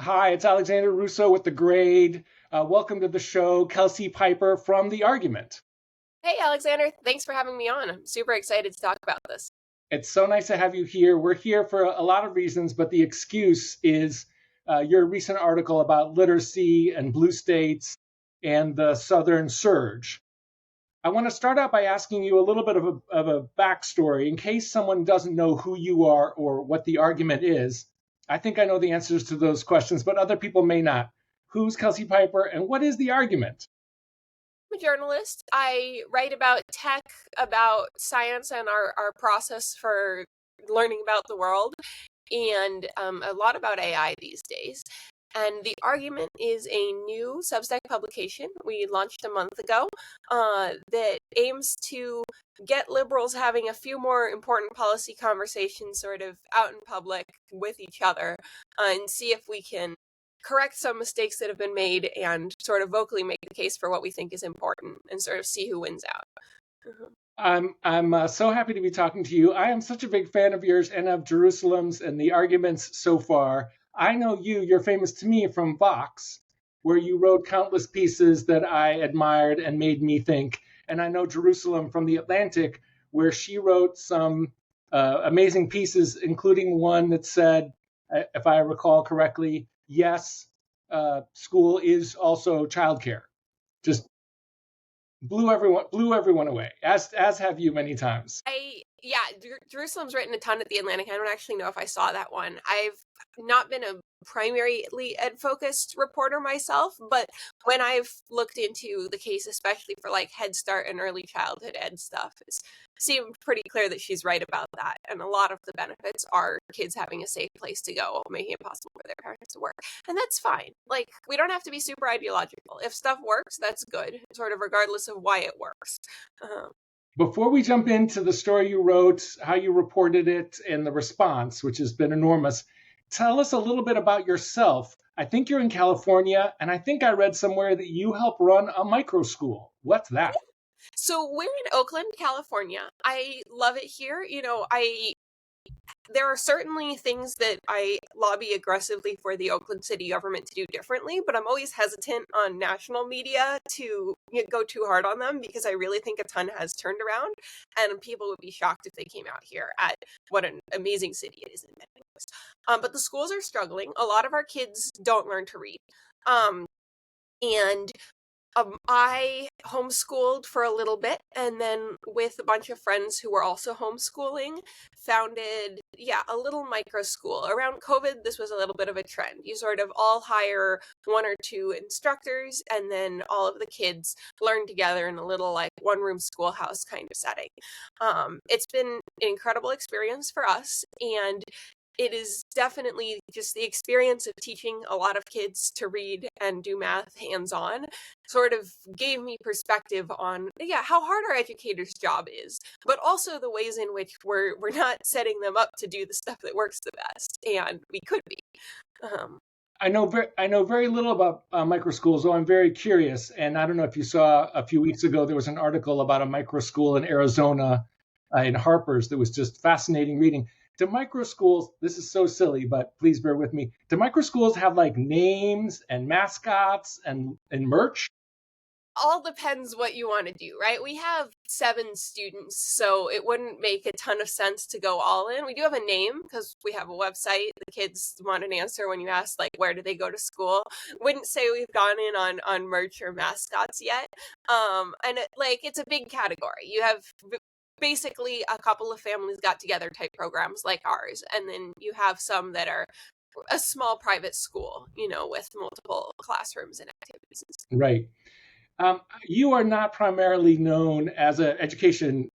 Hi, it's Alexander Russo with The Grade. Welcome to the show, Kelsey Piper from The Argument. Hey, Alexander, thanks for having me on. I'm super excited to talk about this. It's so nice to have you here. We're here for a lot of reasons, but the excuse is your recent article about literacy and blue states and the Southern surge. I want to start out by asking you a little bit of a backstory in case someone doesn't know who you are or what the argument is. I think I know the answers to those questions, but other people may not. Who's Kelsey Piper and what is the argument? I'm a journalist. I write about tech, about science, and our process for learning about the world, and a lot about AI these days. And the argument is a new Substack publication we launched a month ago that aims to get liberals having a few more important policy conversations sort of out in public with each other and see if we can correct some mistakes that have been made and sort of vocally make the case for what we think is important and sort of see who wins out. Mhm. I'm so happy to be talking to you. I am such a big fan of yours and of Jerusalem's and the arguments so far. I know you're famous to me from Vox, where you wrote countless pieces that I admired and made me think. And I know Jerusalem from the Atlantic, where she wrote some amazing pieces, including one that said, if I recall correctly, yes, school is also childcare. Just blew everyone away, as have you many times. Jerusalem's written a ton at the Atlantic. I don't actually know if I saw that one. I've not been a primarily ed focused reporter myself, but when I've looked into the case, especially for like Head Start and early childhood ed stuff, it's seemed pretty clear that she's right about that. And a lot of the benefits are kids having a safe place to go, making it possible for their parents to work. And that's fine. Like, we don't have to be super ideological. If stuff works, that's good, sort of regardless of why it works. Um, Before we jump into the story you wrote, how you reported it, and the response, which has been enormous, tell us a little bit about yourself. I think you're in California, and I think I read somewhere that you help run a micro school. What's that? So we're in Oakland, California. I love it here. There are certainly things that I lobby aggressively for the Oakland city government to do differently, but I'm always hesitant on national media to go too hard on them because I really think a ton has turned around, and people would be shocked if they came out here at what an amazing city it is in many ways. But the schools are struggling. A lot of our kids don't learn to read. Um, and I homeschooled for a little bit, and then with a bunch of friends who were also homeschooling, founded, a little micro school. Around COVID, this was a little bit of a trend. You sort of all hire one or two instructors, and then all of the kids learn together in a little like one room schoolhouse kind of setting. It's been an incredible experience for us, and it is definitely just the experience of teaching a lot of kids to read and do math hands-on sort of gave me perspective on how hard our educators' job is, but also the ways in which we're not setting them up to do the stuff that works the best, and we could be. Um, I know very little about micro schools, though I'm very curious. And I don't know if you saw a few weeks ago there was an article about a micro school in Arizona, in Harper's, that was just fascinating reading. Do micro schools? This is so silly, but please bear with me. Do micro schools have like names and mascots and merch? all depends what you want to do, right? We have 7 students, so it wouldn't make a ton of sense to go all in. We do have a name because we have a website. The kids want an answer when you ask, like, where do they go to school? Wouldn't say we've gone in on merch or mascots yet. And it's a big category. You have basically a couple of families got together type programs like ours, and then you have some that are a small private school, with multiple classrooms and activities and stuff. Right. You are not primarily known as an education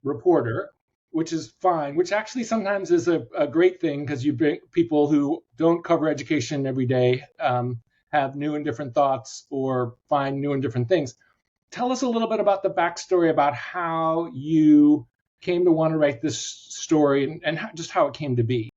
reporter, which is fine, which actually sometimes is a great thing because you bring people who don't cover education every day, have new and different thoughts or find new and different things. Tell us a little bit about the backstory about how you came to want to write this story and just how it came to be.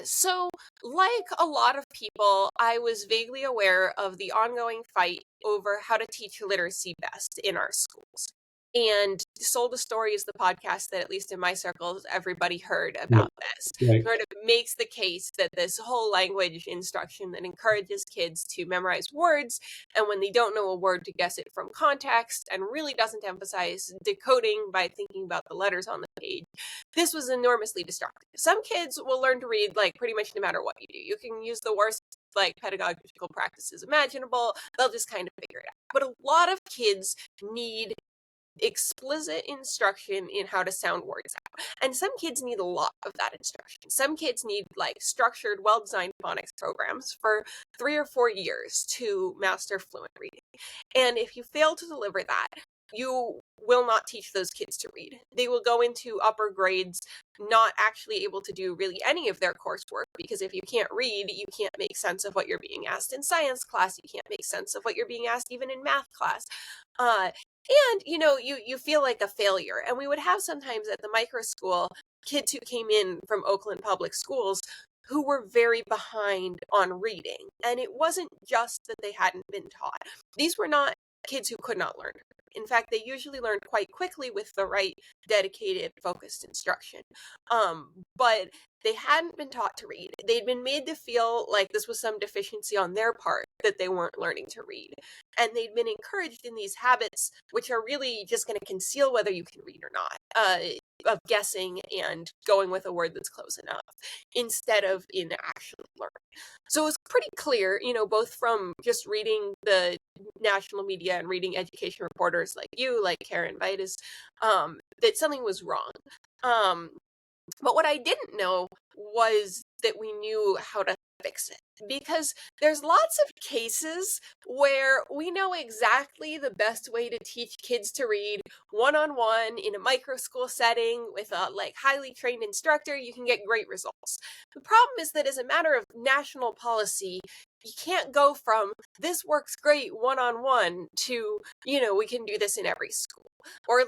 So, like a lot of people, I was vaguely aware of the ongoing fight over how to teach literacy best in our schools. And Sold a Story is the podcast that, at least in my circles, everybody heard Yeah, about this. right. Sort of makes the case that this whole language instruction that encourages kids to memorize words, and when they don't know a word, to guess it from context, and really doesn't emphasize decoding by thinking about the letters on the page. This was enormously destructive. Some kids will learn to read like pretty much no matter what you do. You can use the worst like pedagogical practices imaginable, they'll just kind of figure it out. But a lot of kids need explicit instruction in how to sound words out. And some kids need a lot of that instruction. Some kids need like structured, well-designed phonics programs for 3 or 4 years to master fluent reading. And if you fail to deliver that, you will not teach those kids to read. They will go into upper grades not actually able to do really any of their coursework, because if you can't read, you can't make sense of what you're being asked in science class, you can't make sense of what you're being asked even in math class. And you feel like a failure. And we would have sometimes at the micro school kids who came in from Oakland public schools who were very behind on reading. And it wasn't just that they hadn't been taught. These were not kids who could not learn. In fact, they usually learned quite quickly with the right dedicated, focused instruction. But they hadn't been taught to read. They'd been made to feel like this was some deficiency on their part that they weren't learning to read. And they'd been encouraged in these habits, which are really just going to conceal whether you can read or not, of guessing and going with a word that's close enough, instead of in actually learning. So it's pretty clear, both from just reading the national media and reading education reporters like you, like Karen Vitus, that something was wrong. But what I didn't know was that we knew how to fix it. Because there's lots of cases where we know exactly the best way to teach kids to read one-on-one in a micro school setting with a highly trained instructor. You can get great results. The problem is that as a matter of national policy, you can't go from this works great one-on-one to, we can do this in every school. Or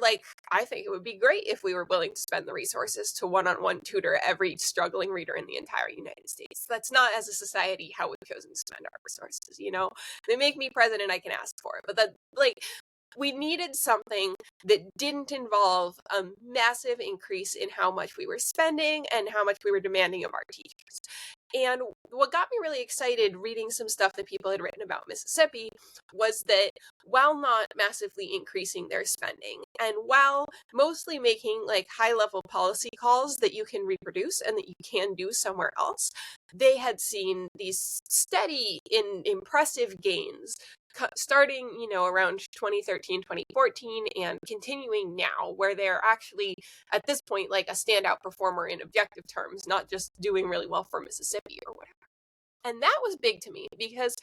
I think it would be great if we were willing to spend the resources to one-on-one tutor every struggling reader in the entire United States. That's not, as a society, how we've chosen to spend our resources. They make me president, I can ask for it. But we needed something that didn't involve a massive increase in how much we were spending and how much we were demanding of our teachers. And what got me really excited reading some stuff that people had written about Mississippi was that while not massively increasing their spending, and while mostly making high-level policy calls that you can reproduce and that you can do somewhere else, they had seen these steady, impressive gains starting, around 2013, 2014, and continuing now, where they're actually, at this point, a standout performer in objective terms, not just doing really well for Mississippi or whatever. And that was big to me, because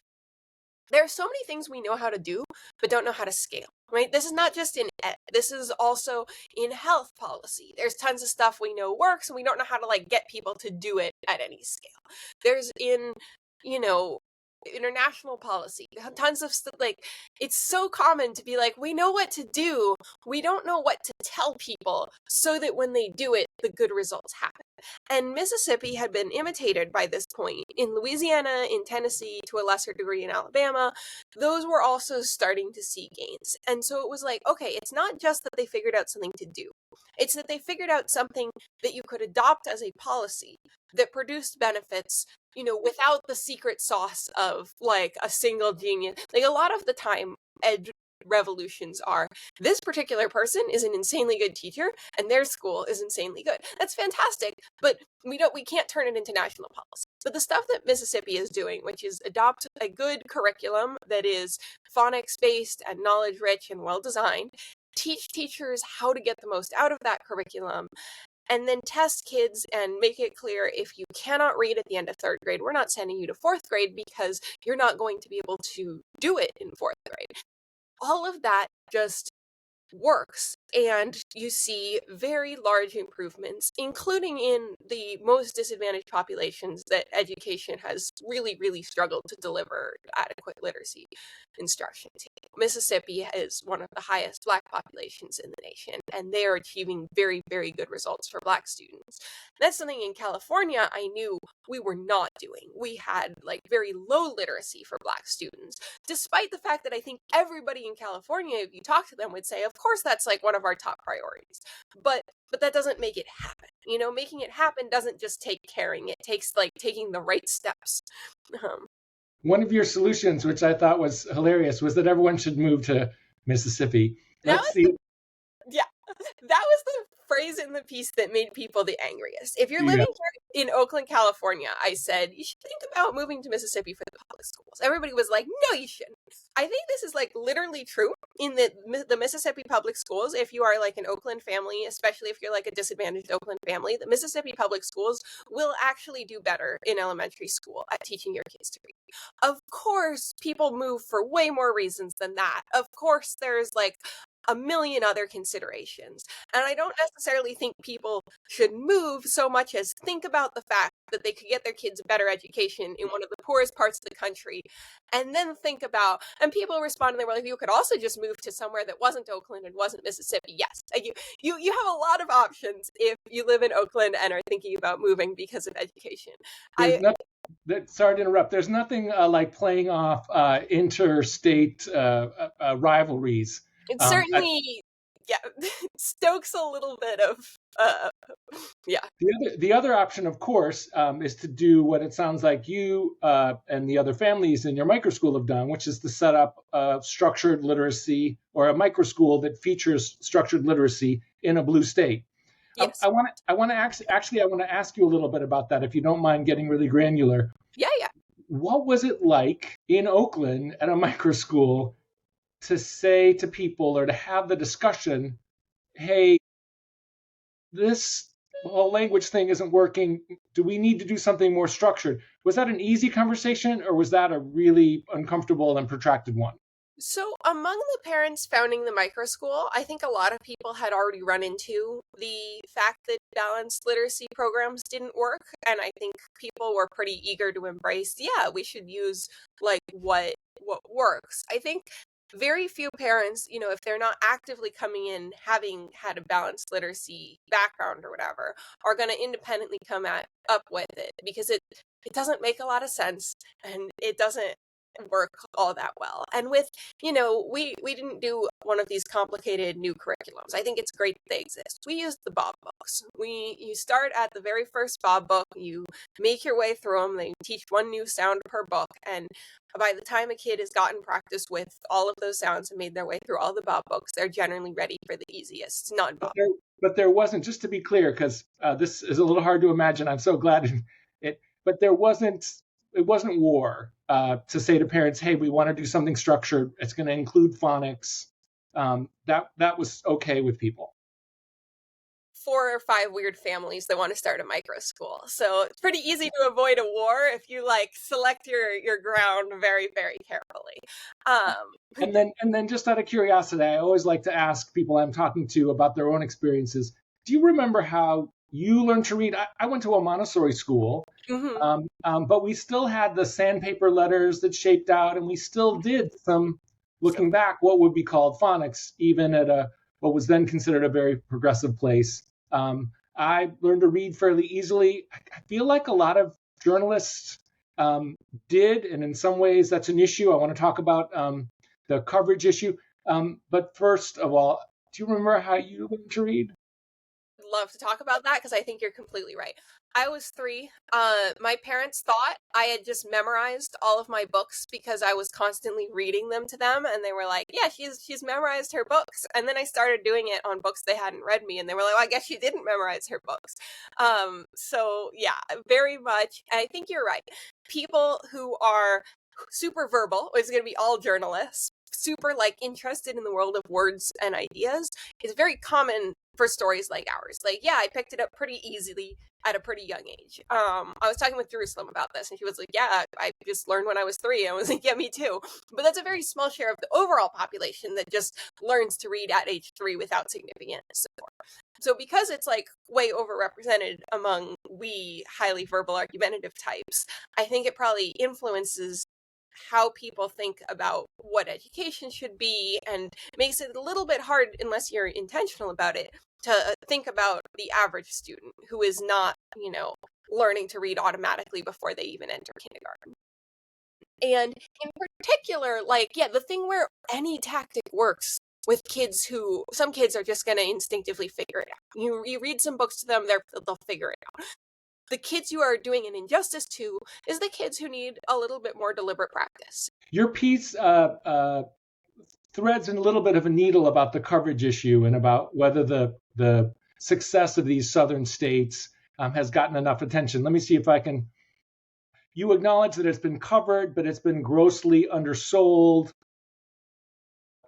there are so many things we know how to do, but don't know how to scale, right? This is not just in ed. This is also in health policy. There's tons of stuff we know works, and we don't know how to get people to do it at any scale. There's in, international policy, tons of stuff. It's so common to be we know what to do, we don't know what to tell people so that when they do it, the good results happen. And Mississippi had been imitated by this point in Louisiana, in Tennessee, to a lesser degree in Alabama. Those were also starting to see gains. And so it was okay, it's not just that they figured out something to do. It's that they figured out something that you could adopt as a policy that produced benefits, without the secret sauce of a single genius. A lot of the time, ed revolutions are, this particular person is an insanely good teacher and their school is insanely good. That's fantastic, but we can't turn it into national policy. But the stuff that Mississippi is doing, which is adopt a good curriculum that is phonics based and knowledge rich and well designed, teach teachers how to get the most out of that curriculum, and then test kids and make it clear, if you cannot read at the end of 3rd grade, we're not sending you to 4th grade because you're not going to be able to do it in 4th grade. All of that just works And you see very large improvements, including in the most disadvantaged populations that education has really, really struggled to deliver adequate literacy instruction to. Mississippi is one of the highest Black populations in the nation, and they are achieving very, very good results for Black students. That's something in California I knew we were not doing. We had like very low literacy for Black students, despite the fact that I think everybody in California, if you talk to them, would say, of course, that's like one of our top priorities. But that doesn't make it happen. Making it happen doesn't just take caring. It takes like taking the right steps. One of your solutions, which I thought was hilarious, was that everyone should move to Mississippi. Let's see. Yeah, that was the phrase in the piece that made people the angriest. If you're living here in Oakland, California, I said, you should think about moving to Mississippi for the public schools. Everybody was like, no, you shouldn't. I think this is like literally true in the Mississippi public schools. If you are like an Oakland family, especially if you're like a disadvantaged Oakland family, the Mississippi public schools will actually do better in elementary school at teaching your kids to read. Of course, people move for way more reasons than that. Of course, there's like a million other considerations. And I don't necessarily think people should move so much as think about the fact that they could get their kids a better education in one of the poorest parts of the country. And then think about, and people respond and they were like, you could also just move to somewhere that wasn't Oakland and wasn't Mississippi. Yes, you have a lot of options if you live in Oakland and are thinking about moving because of education. Sorry to interrupt. There's nothing like playing off interstate rivalries. It certainly, stokes a little bit of, The other option, of course, is to do what it sounds like you and the other families in your microschool have done, which is to set up a structured literacy or a microschool that features structured literacy in a blue state. Yes. I want to ask you a little bit about that, if you don't mind getting really granular. Yeah. What was it like in Oakland at a microschool to say to people or to have the discussion, hey, this whole language thing isn't working. Do we need to do something more structured? Was that an easy conversation, or was that a really uncomfortable and protracted one? So among the parents founding the microschool, I think a lot of people had already run into the fact that balanced literacy programs didn't work. And I think people were pretty eager to embrace, we should use like what works. I think very few parents, if they're not actively coming in having had a balanced literacy background or whatever, are going to independently come up with it, because it doesn't make a lot of sense and it doesn't work all that well. And with, we didn't do one of these complicated new curriculums. I think it's great that they exist. We used the Bob books. You start at the very first Bob book, you make your way through them, they teach one new sound per book, and by the time a kid has gotten practice with all of those sounds and made their way through all the Bob books, they're generally ready for the easiest non-Bob. But there wasn't, just to be clear, because this is a little hard to imagine, I'm so glad but it wasn't war to say to parents, hey, we want to do something structured. It's going to include phonics. That was okay with people. 4 or 5 weird families that want to start a micro school. So it's pretty easy to avoid a war if you select your ground very, very carefully. And then just out of curiosity, I always like to ask people I'm talking to about their own experiences. Do you remember how you learned to read? I went to a Montessori school, but we still had the sandpaper letters that shaped out, and we still did some, looking back, what would be called phonics, even at what was then considered a very progressive place. I learned to read fairly easily. I feel like a lot of journalists did, and in some ways that's an issue. I want to talk about the coverage issue. But first of all, do you remember how you learned to read? Love to talk about that, because I think you're completely right. I was 3. My parents thought I had just memorized all of my books because I was constantly reading them to them, and they were like, yeah, she's memorized her books. And then I started doing it on books they hadn't read me, and they were like, well, I guess she didn't memorize her books. So yeah, very much. I think you're right. People who are super verbal is going to be all journalists. super like interested in the world of words and ideas is very common for stories like ours. Like, yeah, I picked it up pretty easily at a pretty young age. I was talking with Jerusalem about this, and she was like, yeah, I just learned when I was 3. I was like, yeah, me too. But that's a very small share of the overall population that just learns to read at age 3 without significant support. So because it's like way overrepresented among we highly verbal argumentative types, I think it probably influences how people think about what education should be, and makes it a little bit hard, unless you're intentional about it, to think about the average student who is not, learning to read automatically before they even enter kindergarten. And in particular, like, yeah, the thing where any tactic works with kids who, some kids are just going to instinctively figure it out. You read some books to them, they'll figure it out. The kids you are doing an injustice to is the kids who need a little bit more deliberate practice. Your piece threads in a little bit of a needle about the coverage issue and about whether the success of these southern states has gotten enough attention. Let me see if I can. You acknowledge that it's been covered, but it's been grossly undersold.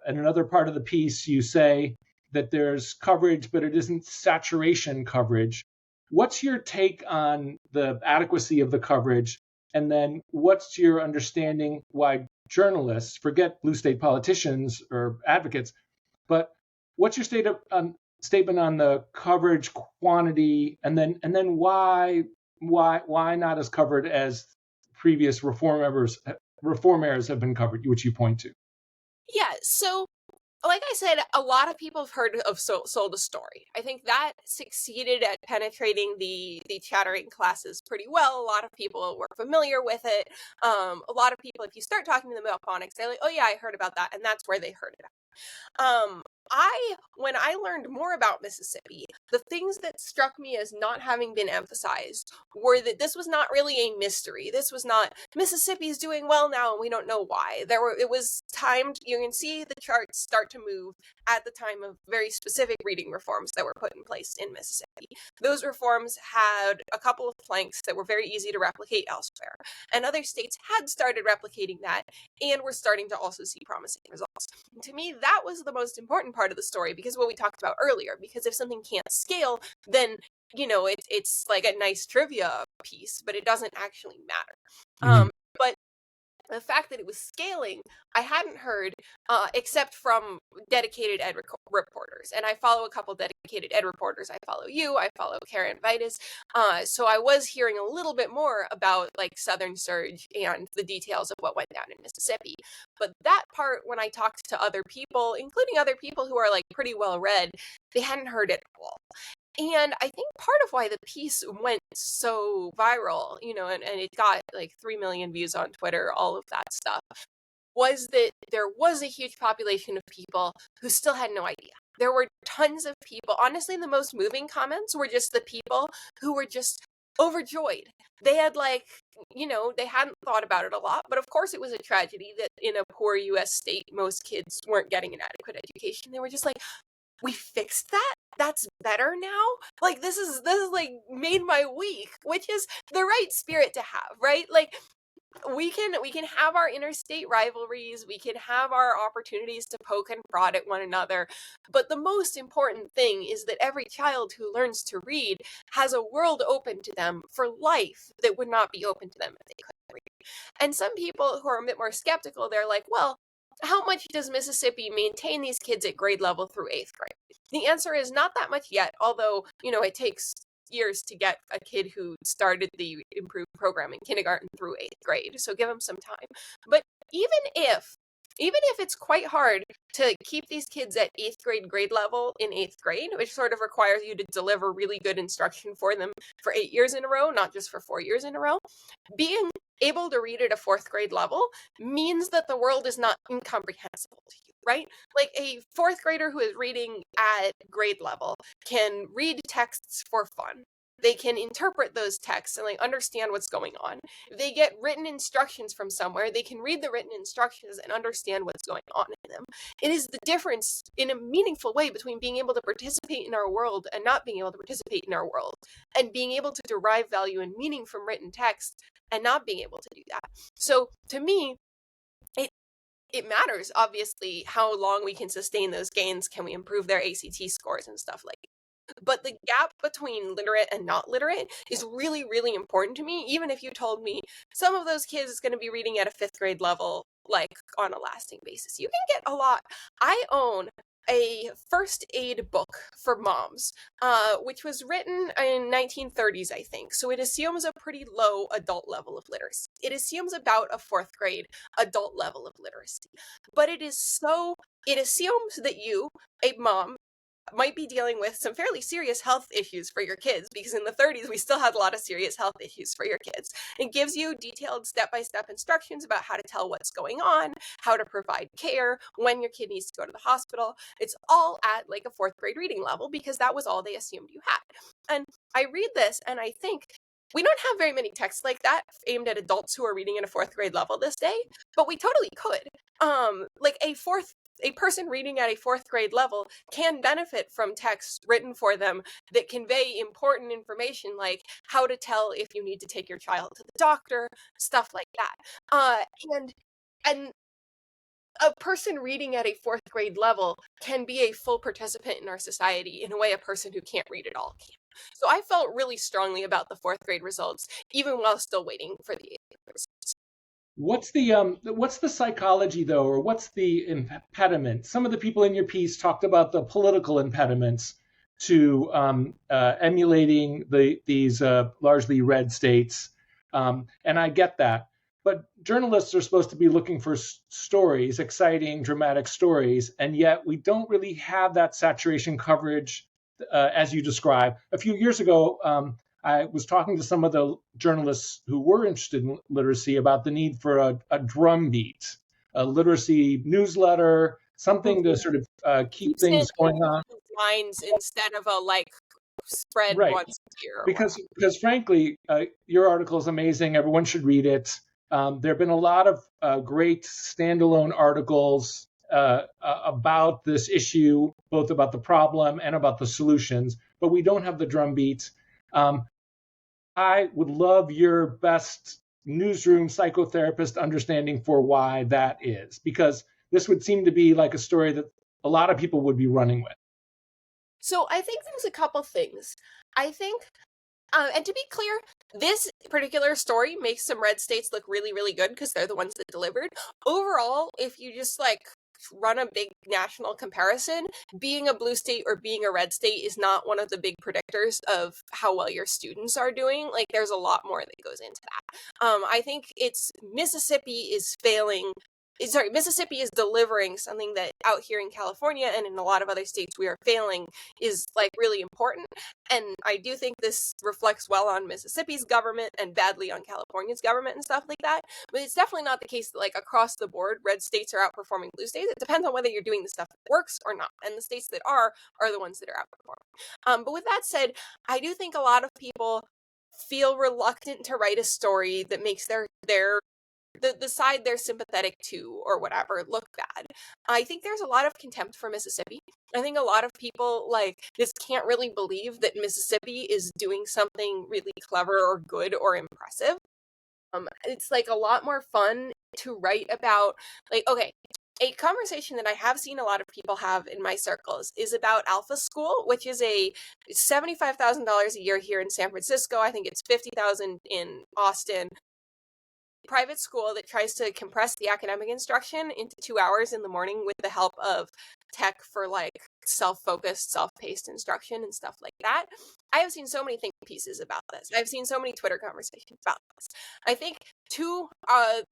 And another part of the piece, you say that there's coverage, but it isn't saturation coverage. What's your take on the adequacy of the coverage? And then what's your understanding why journalists, forget blue state politicians or advocates, but what's your statement on the coverage quantity, and then why not as covered as previous reform errors have been covered, which you point to? Yeah, so like I said, a lot of people have heard of Sold a Story. I think that succeeded at penetrating the chattering classes pretty well. A lot of people were familiar with it. A lot of people, if you start talking to them about phonics, they're like, oh yeah, I heard about that, and that's where they heard it. When I learned more about Mississippi, the things that struck me as not having been emphasized were that this was not really a mystery. This was not, Mississippi's doing well now and we don't know why. It was timed. You can see the charts start to move at the time of very specific reading reforms that were put in place in Mississippi. Those reforms had a couple of planks that were very easy to replicate elsewhere, and other states had started replicating that and were starting to also see promising results. To me, that was the most important part of the story, because what we talked about earlier, because if something can't scale, then it's like a nice trivia piece, but it doesn't actually matter. But the fact that it was scaling, I hadn't heard, except from dedicated ed reporters. And I follow a couple dedicated ed reporters. I follow you, I follow Karen Vitus. So I was hearing a little bit more about like Southern Surge and the details of what went down in Mississippi. But that part, when I talked to other people, including other people who are like pretty well read, they hadn't heard it at all. And I think part of why the piece went so viral, and it got like 3 million views on Twitter, all of that stuff, was that there was a huge population of people who still had no idea. There were tons of people. Honestly, the most moving comments were just the people who were just overjoyed. They had they hadn't thought about it a lot, but of course it was a tragedy that in a poor US state, most kids weren't getting an adequate education. They were just like, we fixed that? That's better now? Like, this is like made my week, which is the right spirit to have, right? Like, we can have our interstate rivalries, we can have our opportunities to poke and prod at one another, but the most important thing is that every child who learns to read has a world open to them for life that would not be open to them if they couldn't read. And some people who are a bit more skeptical, they're like, well, how much does Mississippi maintain these kids at grade level through 8th grade? The answer is not that much yet, although, it takes years to get a kid who started the improved program in kindergarten through 8th grade, so give them some time. But even if it's quite hard to keep these kids at 8th grade level in 8th grade, which sort of requires you to deliver really good instruction for them for 8 years in a row, not just for 4 years in a row, being able to read at a 4th grade level means that the world is not incomprehensible to you, right? Like a 4th grader who is reading at grade level can read texts for fun. They can interpret those texts and understand what's going on. If they get written instructions from somewhere, they can read the written instructions and understand what's going on in them. It is the difference in a meaningful way between being able to participate in our world and not being able to participate in our world, and being able to derive value and meaning from written text and not being able to do that. So to me, it matters, obviously, how long we can sustain those gains. Can we improve their ACT scores and stuff like that? But the gap between literate and not literate is really, really important to me, even if you told me some of those kids is going to be reading at a 5th grade level, like on a lasting basis. You can get a lot. I own a first aid book for moms, which was written in 1930s, I think. So it assumes a pretty low adult level of literacy. It assumes about a 4th grade adult level of literacy. But it assumes that you, a mom, might be dealing with some fairly serious health issues for your kids, because in the 30s we still had a lot of serious health issues for your kids. It gives you detailed step-by-step instructions about how to tell what's going on, how to provide care, when your kid needs to go to the hospital. It's all at like a 4th grade reading level, because that was all they assumed you had. And I read this and I think, we don't have very many texts like that aimed at adults who are reading at a 4th grade level this day, but we totally could. Like a person reading at a 4th grade level can benefit from texts written for them that convey important information, like how to tell if you need to take your child to the doctor, stuff like that. And a person reading at a 4th grade level can be a full participant in our society in a way a person who can't read at all can. So I felt really strongly about the 4th grade results, even while still waiting for the 8th grade results. What's the psychology though, or what's the impediment? Some of the people in your piece talked about the political impediments to emulating these largely red states, and I get that. But journalists are supposed to be looking for stories, exciting, dramatic stories, and yet we don't really have that saturation coverage as you describe. A few years ago, I was talking to some of the journalists who were interested in literacy about the need for a drumbeat, a literacy newsletter, something to sort of keep things going on. Lines instead of a like spread Right. once a year. Because frankly, your article is amazing. Everyone should read it. There have been a lot of great standalone articles about this issue, both about the problem and about the solutions, but we don't have the drumbeat. I would love your best newsroom psychotherapist understanding for why that is, because this would seem to be like a story that a lot of people would be running with. So I think there's a couple things. I think, and to be clear, this particular story makes some red states look really, really good because they're the ones that delivered. Overall, if you just like run a big national comparison, being a blue state or being a red state is not one of the big predictors of how well your students are doing. Like, there's a lot more that goes into that. I think Mississippi is delivering something that out here in California and in a lot of other states we are failing is like really important. And I do think this reflects well on Mississippi's government and badly on California's government and stuff like that. But it's definitely not the case that like across the board, red states are outperforming blue states. It depends on whether you're doing the stuff that works or not. And the states that are the ones that are outperforming. But with that said, I do think a lot of people feel reluctant to write a story that makes their the side they're sympathetic to or whatever look bad. I think there's a lot of contempt for Mississippi. I think a lot of people like just can't really believe that Mississippi is doing something really clever or good or impressive. It's like a lot more fun to write about, like, okay, a conversation that I have seen a lot of people have in my circles is about Alpha School, which is a $75,000 a year here in San Francisco. I think it's $50,000 in Austin. Private school that tries to compress the academic instruction into 2 hours in the morning with the help of tech for like self-focused, self-paced instruction and stuff like that. I have seen so many think pieces about this. I've seen so many Twitter conversations about this. I think to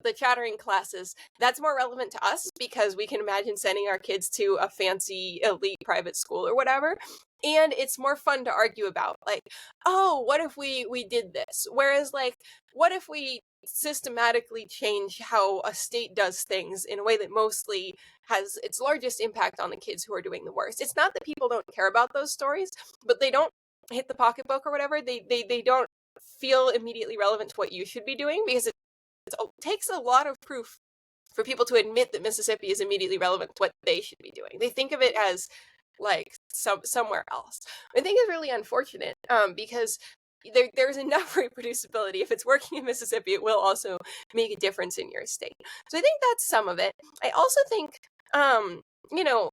the chattering classes, that's more relevant to us because we can imagine sending our kids to a fancy elite private school or whatever. And it's more fun to argue about, like, oh, what if we did this? Whereas, like, what if we systematically change how a state does things in a way that mostly has its largest impact on the kids who are doing the worst? It's not that people don't care about those stories, but they don't hit the pocketbook or whatever. They don't feel immediately relevant to what you should be doing because it takes a lot of proof for people to admit that Mississippi is immediately relevant to what they should be doing. They think of it as like somewhere else. I think it's really unfortunate because there's enough reproducibility. If it's working in Mississippi, it will also make a difference in your state. So I think that's some of it. I also think, you know,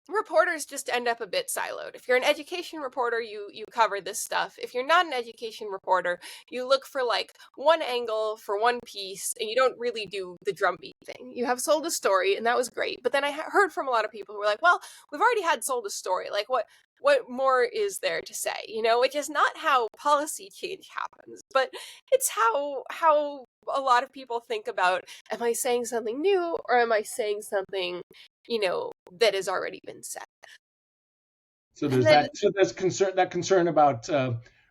reporters just end up a bit siloed. If you're an education reporter, you cover this stuff. If you're not an education reporter, you look for like one angle for one piece, and you don't really do the drumbeat thing. You have sold a story, and that was great. But then I heard from a lot of people who were like, well, we've already had sold a story. Like, what more is there to say? You know, which is not how policy change happens, but it's how a lot of people think about, am I saying something new, or am I saying something, you know, that has already been said? So there's that concern about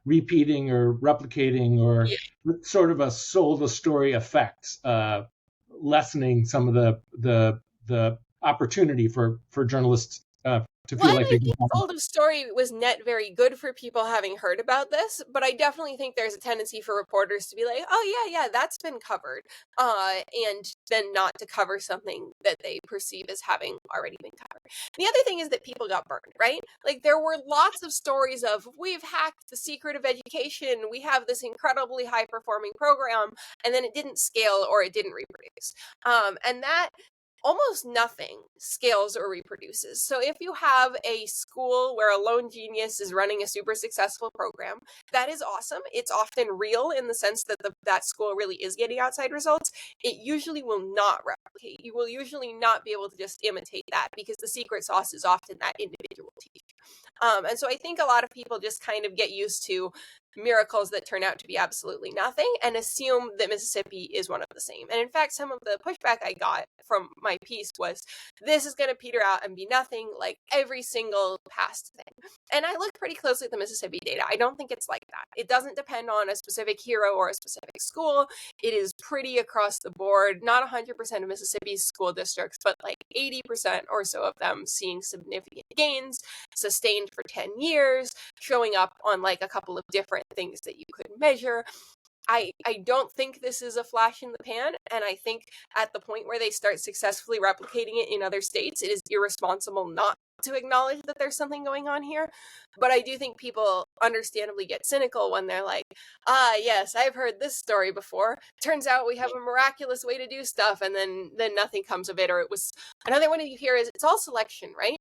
repeating or replicating, or sort of a sold a story effect, lessening some of the opportunity for journalists to feel like I think sold a story was net very good for people having heard about this, but I definitely think there's a tendency for reporters to be like, oh yeah, that's been covered, and then not to cover something that they perceive as having already been covered. The other thing is that people got burned, right? Like, there were lots of stories of, we've hacked the secret of education, we have this incredibly high performing program, and then it didn't scale or it didn't reproduce. And that almost nothing scales or reproduces. So if you have a school where a lone genius is running a super successful program, that is awesome. It's often real in the sense that that school really is getting outside results. It usually will not replicate. You will usually not be able to just imitate that, because the secret sauce is often that individual teacher. And so I think a lot of people just kind of get used to miracles that turn out to be absolutely nothing and assume that Mississippi is one of the same. And in fact, some of the pushback I got from my piece was, this is going to peter out and be nothing like every single past thing. And I looked pretty closely at the Mississippi data. I don't think it's like that. It doesn't depend on a specific hero or a specific school. It is pretty across the board. Not 100% of Mississippi's school districts, but like 80% or so of them seeing significant gains, sustained for 10 years, showing up on like a couple of different things that you could measure. I don't think this is a flash in the pan, and I think at the point where they start successfully replicating it in other states, it is irresponsible not to acknowledge that there's something going on here. But I do think people understandably get cynical when they're like, yes, I've heard this story before. Turns out we have a miraculous way to do stuff, and then nothing comes of it. Or it was another one you hear is, it's all selection, right?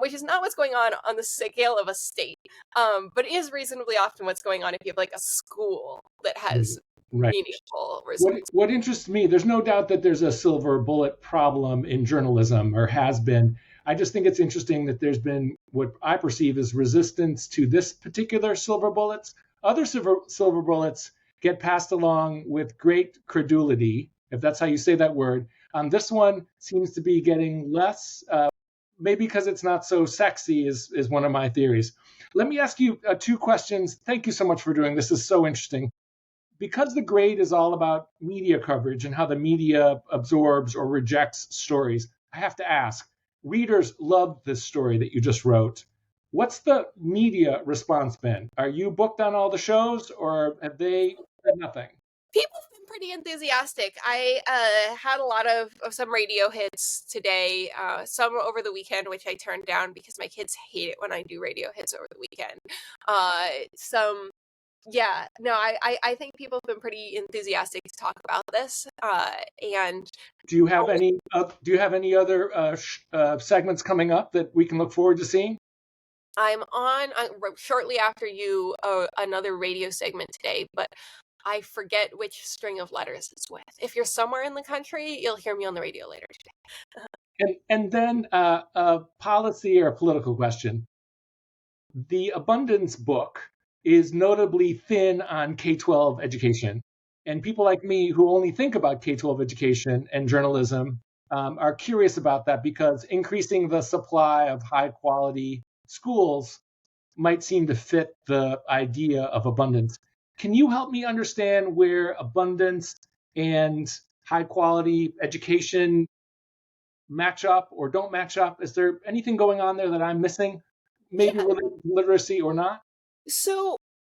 Which is not what's going on the scale of a state, but is reasonably often what's going on if you have like a school that has meaningful results. What interests me, there's no doubt that there's a silver bullet problem in journalism, or has been. I just think it's interesting that there's been what I perceive as resistance to this particular silver bullets. Other silver bullets get passed along with great credulity, if that's how you say that word. This one seems to be getting less, maybe because it's not so sexy, is one of my theories. Let me ask you two questions. Thank you so much for doing this. This is so interesting. Because the grade is all about media coverage and how the media absorbs or rejects stories, I have to ask, readers loved this story that you just wrote. What's the media response been? Are you booked on all the shows, or have they said nothing? People have been pretty enthusiastic. I had a lot of some radio hits today, some over the weekend, which I turned down because my kids hate it when I do radio hits over the weekend. I think people have been pretty enthusiastic to talk about this. And do you have any other segments coming up that we can look forward to seeing? I'm on shortly after you another radio segment today, but I forget which string of letters it's with. If you're somewhere in the country, you'll hear me on the radio later today. And then a policy or a political question. The Abundance book is notably thin on K-12 education. And people like me who only think about K-12 education and journalism are curious about that, because increasing the supply of high quality schools might seem to fit the idea of abundance. Can you help me understand where abundance and high quality education match up or don't match up? Is there anything going on there that I'm missing? Maybe related to literacy or not? So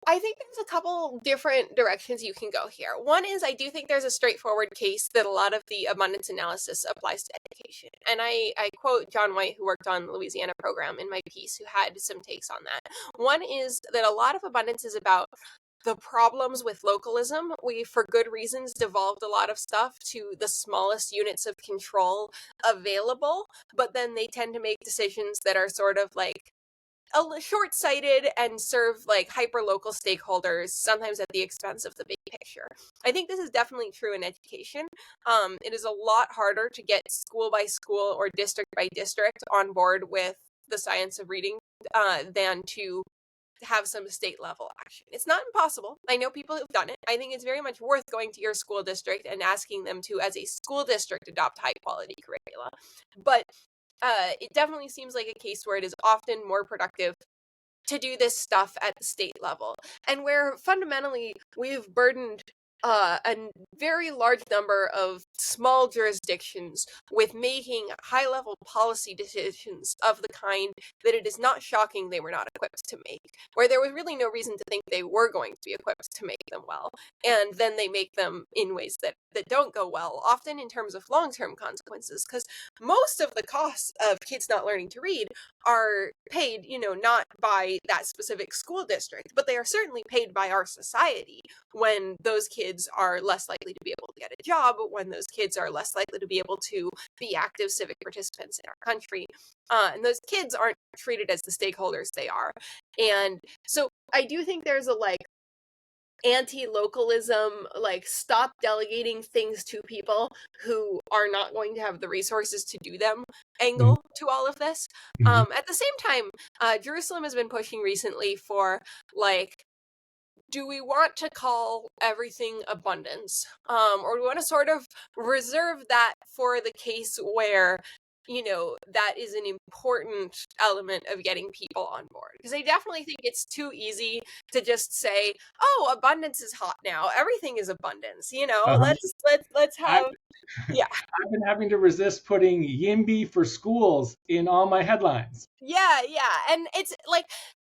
I think there's a couple different directions you can go here. One is I do think there's a straightforward case that a lot of the abundance analysis applies to education. And I quote John White, who worked on the Louisiana program in my piece, who had some takes on that. One is that a lot of abundance is about the problems with localism. We, for good reasons, devolved a lot of stuff to the smallest units of control available, but then they tend to make decisions that are sort of like short-sighted and serve like hyper-local stakeholders, sometimes at the expense of the big picture. I think this is definitely true in education. It is a lot harder to get school by school or district by district on board with the science of reading than to have some state level action. It's not impossible. I know people who've done it. I think it's very much worth going to your school district and asking them to, as a school district, adopt high quality curricula. But it definitely seems like a case where it is often more productive to do this stuff at the state level, and where fundamentally we've burdened a very large number of small jurisdictions with making high-level policy decisions of the kind that it is not shocking they were not equipped to make, where there was really no reason to think they were going to be equipped to make them well, and then they make them in ways that don't go well, often in terms of long-term consequences, because most of the costs of kids not learning to read are paid, not by that specific school district, but they are certainly paid by our society when those kids are less likely to be able to get a job, when those kids are less likely to be able to be active civic participants in our country. And those kids aren't treated as the stakeholders they are. And so I do think there's a anti-localism, stop delegating things to people who are not going to have the resources to do them angle to all of this. At the same time, Jerusalem has been pushing recently for do we want to call everything abundance? Or do we want to sort of reserve that for the case where, that is an important element of getting people on board? Because I definitely think it's too easy to just say, oh, abundance is hot now. Everything is abundance, let's have, yeah. I've been having to resist putting YIMBY for schools in all my headlines. Yeah. And it's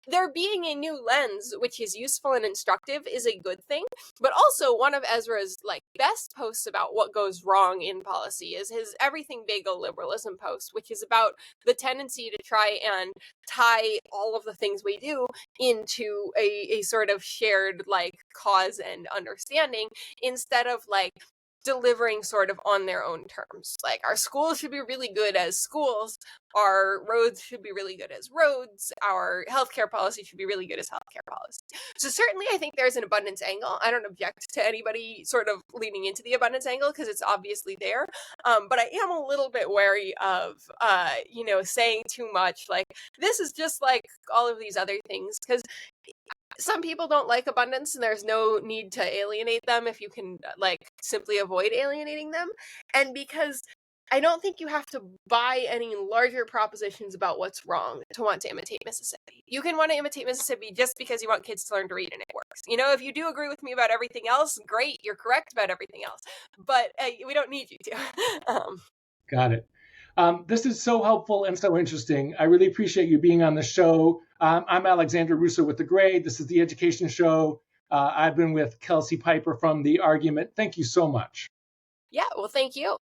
there being a new lens, which is useful and instructive, is a good thing. But also, one of Ezra's best posts about what goes wrong in policy is his Everything Bagel Liberalism post, which is about the tendency to try and tie all of the things we do into a sort of shared cause and understanding, instead of delivering sort of on their own terms. Our schools should be really good as schools, our roads should be really good as roads, our healthcare policy should be really good as healthcare policy. So certainly I think there's an abundance angle. I don't object to anybody sort of leaning into the abundance angle because it's obviously there. But I am a little bit wary of, saying too much, this is just like all of these other things, because some people don't like abundance, and there's no need to alienate them if you can simply avoid alienating them. And because I don't think you have to buy any larger propositions about what's wrong to want to imitate Mississippi. You can want to imitate Mississippi just because you want kids to learn to read and it works. If you do agree with me about everything else, great, you're correct about everything else. But we don't need you to. Got it. This is so helpful and so interesting. I really appreciate you being on the show. I'm Alexander Russo with The Grade. This is the Education Show. I've been with Kelsey Piper from The Argument. Thank you so much. Yeah, well, thank you.